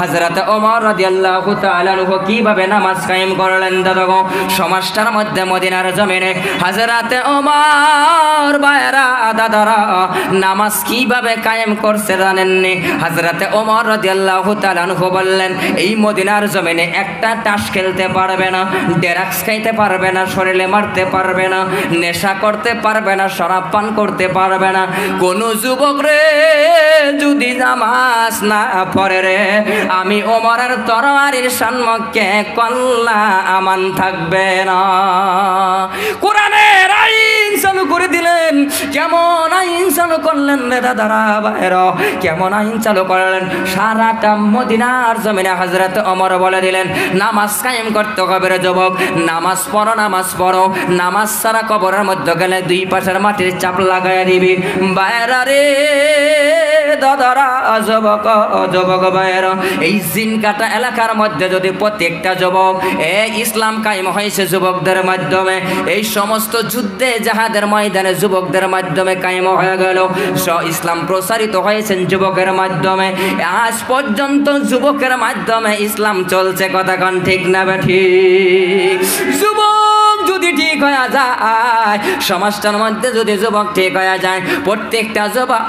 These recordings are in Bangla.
হযরত ওমর রাদিয়াল্লাহু তাআলা আনহু কিভাবে নামাজ কায়েম করলেন দাদা সমাজটার মধ্যে মদিনার জমিনে হযরত ওমর ভাইরা দাদারা নামাজ কিভাবে কায়েম করছে জানেননি? হযরত ওমর রাদিয়াল্লাহু তাআলা আনহু বললেন, এই মদিনার জমিনে একটা তাস খেলতে পারবে না, ড্রাগস খাইতে পারবে না, শরীরে মারতে পারবে না, নেশা করতে পারবে না, শরাব পান করতে পারবে না। কোন যুবক রে যদি নামাজ না পড়ে, আমি ওমরের তরবারির সম্মুখে কল্লা আমান থাকবে না। কোরআনের আইন চালু করে দিলেন। কেমন আইন চালু করলেন রে দাদারা ভাইরা, কেমন আইন চালু করলেন? সারাটা মদিনার জমিনে হযরত ওমর বলে দিলেন, নামাজ কায়েম করতে হবে রে যুবক, নামাজ পড়ো, নামাজ পড়ো। নামাজ ছাড়া কবরের মধ্যে গেলে দুই পাশের মাটির চাপ লাগাইয়া দিবি। ভাইরা রে দাদারা, যুবক যুবক ভাইরা, এই জিনকাটা এলাকার মধ্যে যদি প্রত্যেকটা যুবক ইসলাম কায়েম হয়েছে যুবকদের মাধ্যমে, এই সমস্ত যুদ্ধে জাহাদের ময়দানে যুবকদের মাধ্যমে কায়েম হয়ে গেল, ইসলাম প্রসারিত হয়েছে যুবকের মাধ্যমে। আজ পর্যন্ত যুবকের মাধ্যমে ইসলাম চলছে, কথা কোন ঠিক না ঠিক? যুবক যদি ঠিক হয়ে যায়, সমাজটার মধ্যে যদি যুবক ঠিক হয়ে যায়, প্রত্যেকটা যুবক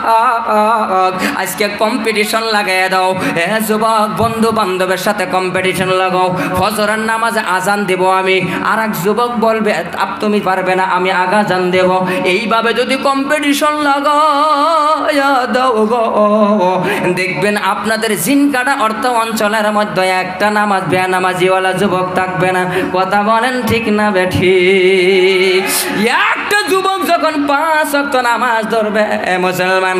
আজকে কম্পিটিশন লাগাই দাও। যুবক বন্ধু বান্ধবের সাথে কম্পিটিশন লাগাও। ফজরের নামাজে আজান দেব আমি, আর এক যুবক বলবে তুমি পারবে না, আমি আজান দেব। এইভাবে যদি কম্পিটিশন লাগাও দাও গো, দেখবেন আপনাদের জিনকাটা অর্থ অঞ্চলের মধ্যে একটা নামাজ বেনামাজিওয়ালা যুবক থাকবে না। কথা বলেন ঠিক না বেঠি? একটা যুবক যখন 5 ওয়াক্ত নামাজ ধরবে মুসলমান,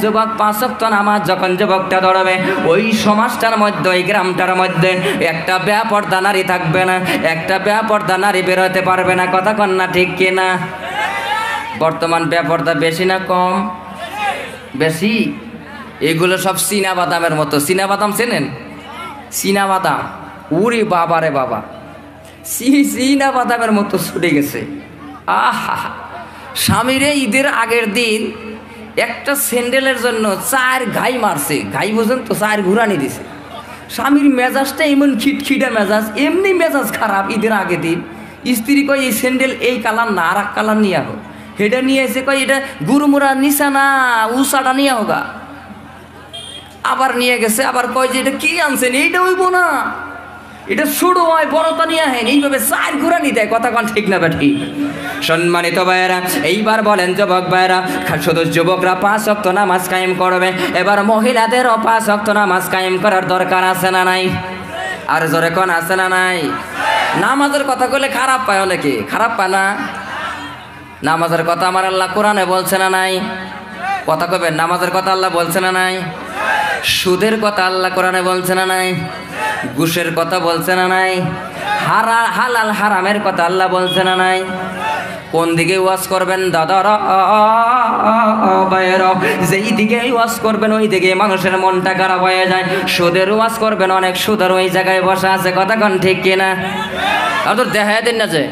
যুবক 5 ওয়াক্ত নামাজ যখন যুবকটা ধরবে, ওই সমাজটার মধ্যে ওই গ্রামটার মধ্যে একটা বেপরদা নারী থাকবে না, একটা বেপরদা নারী বেরোতে পারবে না। কথা কন না ঠিক কিনা? বর্তমান বেপরদা বেশি না কম? বেশি। এগুলো সব চীনা বাদামের মতো। চীনা বাদাম চেনেন? চীনা বাদাম, উরি বাবা রে বাবা, চীনা বাদামের মতো ছুটে গেছে। আহা, স্বামীরে ঈদের আগের দিন একটা স্যান্ডেলের জন্য 4 ঘাই মারছে। ঘাই বুঝেন তো? 4 ঘুরানি দিছে। স্বামীর মেজাজটা এমন খিটখিটে মেজাজ, এমনি মেজাজ খারাপ। ঈদের আগের দিন স্ত্রী কয় এই স্যান্ডেল এই কালার না, আর এক কালার নিয়ে হোক। হেটা নিয়ে এসে কয় এটা গুরুমুরা নিশা না, উষাটা নিয়ে হোগা। আবার নিয়ে গেছে, আবার কয় যে এটা কি আনছেন, এইটা হইব না, এটা ছোট হয়, বড়টা নিয়ে আহেন। এইভাবে 4 ঘুরানি দেয়। কথা কন ঠিক না বেঠি? সম্মানিত ভাইয়েরা, এইবার বলেন যুবক ভাইয়েরা, শুধু যুবকরা 5 ওয়াক্ত নামাজ কায়েম করবে, এবার মহিলাদেরও 5 ওয়াক্ত নামাজ কায়েম করার দরকার আছে না নাই? আর জোরে কোন আছে না নাই? নামাজের কথা বলে খারাপ পায় অনেকে। খারাপ পায় না? নামাজের কথা আমার আল্লাহ কোরআনে বলছে না নাই? কথা কবেন, নামাজের কথা আল্লাহ বলছে না নাই? সুদের কথা আল্লাহ কোরআনে বলছে না নাই? ঘুষের কথা বলছে না নাই? হালাল হারামের কথা আল্লাহ বলছে না নাই? কোন দিকে ওয়াজ করবেন দাদারা ভাইয়েরা? যেই দিকে ওয়াজ করবেন ওই দিকে মানুষের মনটা খারাপ হয়ে যায়। সুদের ওয়াজ করবেন, অনেক সুদের ওই জায়গায় বসা আছে। কথা কোন ঠিক কিনা? আর তো দেখা দেন না যে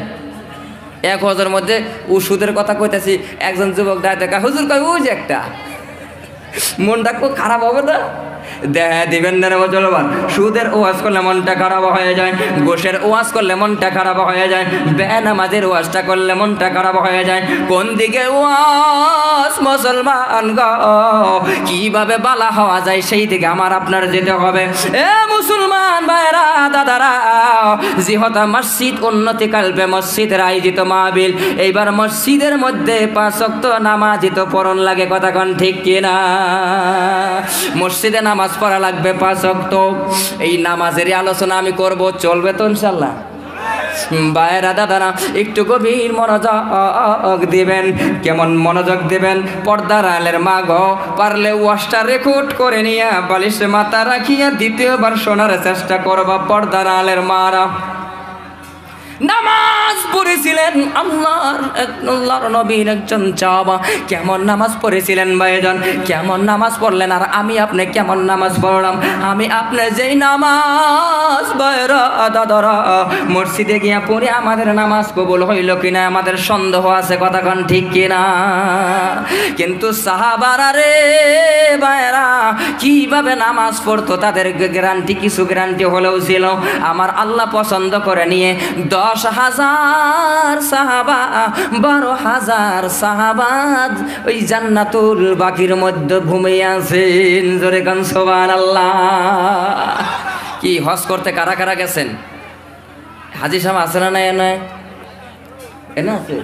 1 হজের মধ্যে ও সুদের কথা কইতেছি, একজন যুবক দেখা হুজুর কয় ওই যে একটা, মনটা খুব খারাপ হবে না? দেখা দিবেন না মুসলমান। সুদের ওয়াজ করলে মনটা খারাপ হয়ে যায়, ঘুষের ওয়াজ করলে মনটা খারাপ হয়ে যায়, বেনামাজের ওয়াজটা করলে মনটা খারাপ হয়ে যায়। কোন দিকে ওয়াজ মুসলমান গো, কিভাবে বালা হওয়া যায় সেই দিকে আমার আপনার যেতে হবে। এ মুসলমান ভাইরা দাদারা, যেহেতু মসজিদ উন্নতি কালবে মসজিদের আয়োজিত মাহফিল, এইবার মসজিদের মধ্যে 5 ওয়াক্ত নামাজিত পড়ন লাগে। কথা কোন ঠিক কিনা? মসজিদে নামাজ পড়া লাগবে 5 ওয়াক্ত। এই নামাজের আলোচনা আমি করব, চলবে তো ইনশাআল্লাহ? ভাইরা দাদারা, একটু গভীর মনোযোগ দিবেন। কেমন মনোযোগ দিবেন? পর্দার আলের মা গো, পারলে ওয়াজটা রেকর্ড করে নিয়ে বালিশে মাথা রাখিয়া দ্বিতীয়বার শোনার চেষ্টা করবা। পর্দার আলের মারা, নামাজ পড়েছিলেন আল্লাহর নবীর একজন সাহাবা। কেমন নামাজ পড়েছিলেন ভাইজান, কেমন নামাজ পড়লেন আর আমি আপনি কেমন নামাজ পড়লাম? আমি আপনি যেই নামাজ বাইরা দাদারা মসজিদে গিয়া পড়ে আমাদের নামাজ কবুল হইল কিনা আমাদের সন্দেহ আছে, কথা কোন ঠিক কিনা? কিন্তু সাহাবারা রে বাইরা কিভাবে নামাজ পড়তো তাদের গ্যারান্টি, কিছু গ্যারান্টি হলেও ছিল। আমার আল্লাহ পছন্দ করে নিয়ে 10,000 সাহাবা, 12,000 সাহাবা ওই জান্নাতুল বাকির মধ্যে ঘুমিয়ে আছেন। জোরে গান সুবহানাল্লাহ। কি হজ করতে কারা কারা গেছেন? হাজী সাহেব আছে না? নাই না এনে আছে,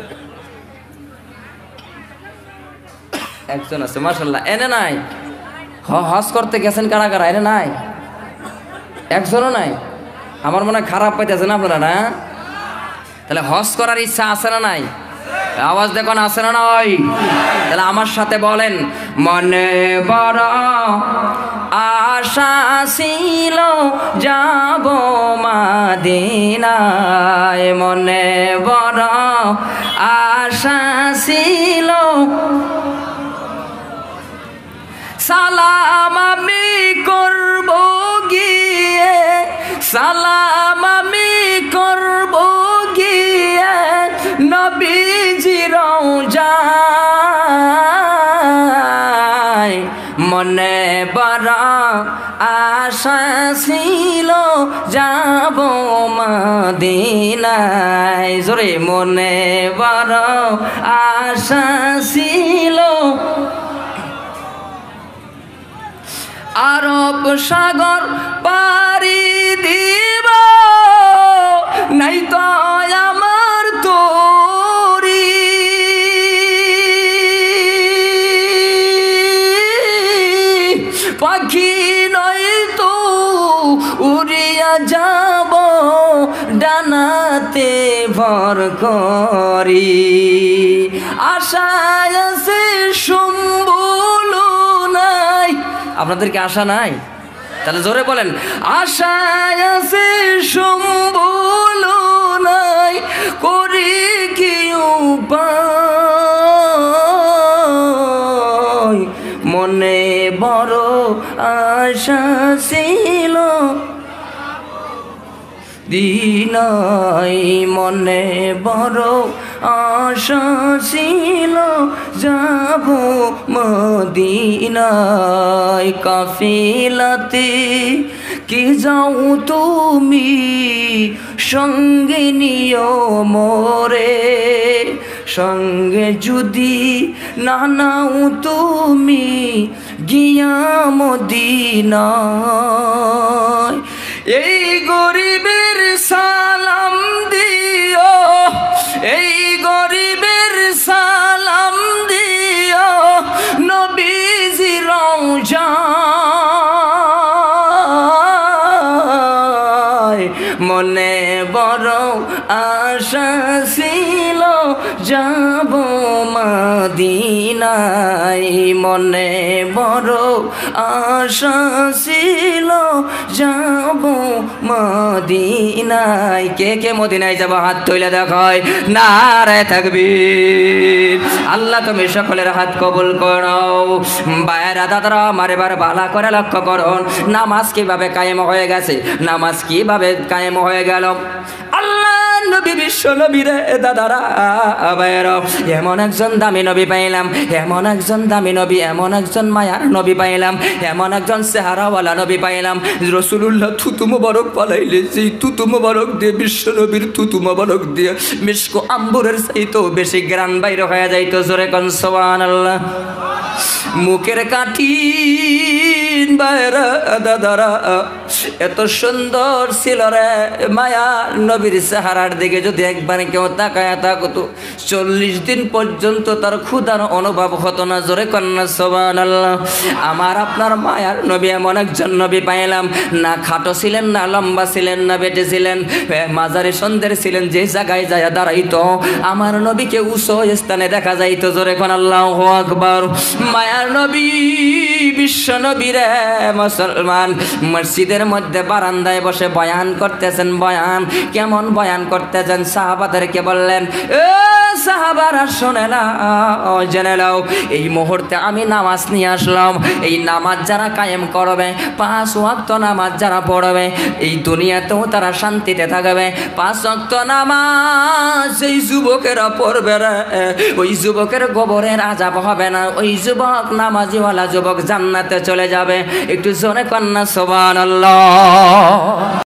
একজন আছে মাশাআল্লাহ। এনে নাই? হজ করতে গেছেন কারা কারা? এনে নাই? একজনও নাই? আমার মনে হয় খারাপ পাইতেছে না আপনারা, না? তাহলে হজ করার ইচ্ছা আছে না নাই? আওয়াজ দেখুন, আছে না নাই? তাহলে আমার সাথে বলেন, মনে বড় আশা ছিল যাব মদিনায়, মনে বড় আশা ছিল। সালাম আমি করব গিয়ে, সালাম আমি করব গিয়ে নবীজির রওজায়, মনে বড় আশা ছিল যাব মদিনায়। জোরে, মনে বড় আশা ছিল। আরব সাগর পাড়ি দিব নাই তো আমার তোরি, পাখি নয় তো উড়িয়া যাব ডানাতে ভর করি, আশায় আছে সম্বল নাই। আপনাদেরকে আশা নাই? তাহলে জোরে বলেন, আশায় আছে সম্বল নাই, করি কি উপায়, মনে বড় আশা ছিল দিনাই, মনে বড় আশা ছিল যাব মদিনায়। কাফিলাতে কি যাও তুমি সঙ্গে নিও মোরে, সঙ্গে যদি না নাও তুমি গিয়া মদিনায়। এই গরিবের সালাম দিও, এই গরিবের সালাম দিও নবীজির রওজায়, মনে বড় আশা ছিল যাব মদিনায়, মনে বড় আশা ছিল যাব মদিনায়। কে কে মদিনায় যাব হাত তুলে দেখায়, নারে তাকবীর। আল্লাহ তুমি সকলের হাত কবুল করো। বাইরা দাদারা আমার এবার ভালো করে লক্ষ্য করুন, নামাজ কিভাবে কায়েম হয়ে গেছে, নামাজ কিভাবে কায়েম হয়ে গেল। আল্লাহ নবী বিশ্ব নবী রে দাদারা বাইরা, এমন একজন দামি নবী পাইলাম, এমন একজন দামি নবী, এমন একজন মায়ার নবী পাইলাম, এমন একজন চেহারাওয়ালা নবী পাইলাম। রাসূলুল্লাহ থুতু মোবারক পালাইলে সেই থুতু মোবারক দিয়ে, বিশ্ব নবীর থুতু মোবারক দিয়ে মিশকো আম্বরের চাইতেও বেশি গ্রান বাইরে হয়ে যাইতো। জোরে কোন সুবহানাল্লাহ। মুখের কাঠি বাইরা দাদারা এত সুন্দর ছিল রে, মায়া নবীর চেহারার দিকে যদি একবার কেউ তাকায় থাকতো 40 দিন পর্যন্ত তার ক্ষুধার অনুভব হতো না। জোরে কন্যা সুবহানাল্লাহ। আমার আপনার মায়ার নবী এমন একজন নবী পাইলাম, না খাটো ছিলেন, না লম্বা ছিলেন, না বেটে ছিলেন, মাঝারি সন্ধ্যের ছিলেন। যে জায়গায় যায় দাঁড়াইতো আমার নবীকে উঁচু স্থানে দেখা যাইতো। জোরে কোন আল্লাহু আকবার। মায়ার নবী বিশ্ব নবী রে মুসলমান মসজিদের মধ্যে বারান্দায় বসে বয়ান করতেছেন। বয়ান কেমন বয়ান করতেছেন? সাহাবাদেরকে বললেন, এ সাহাবারা শুনে নাও, জেনে নাও, এই মুহূর্তে আমি নামাজ নিয়ে আসলাম। এই নামাজ যারা কায়েম করবে, 5 ওয়াক্ত নামাজ যারা পড়বে, এই দুনিয়াতেও তারা শান্তিতে থাকবে। 5 ওয়াক্ত নামাজ এই যুবকেরা পড়বে রে, ওই যুবকের গোবরের আযাব হবে না, ওই যুবক নামাজিওয়ালা যুবক জান্নাতে চলে যাবে। একটু জোরে কন্যা সুবহানাল্লাহ।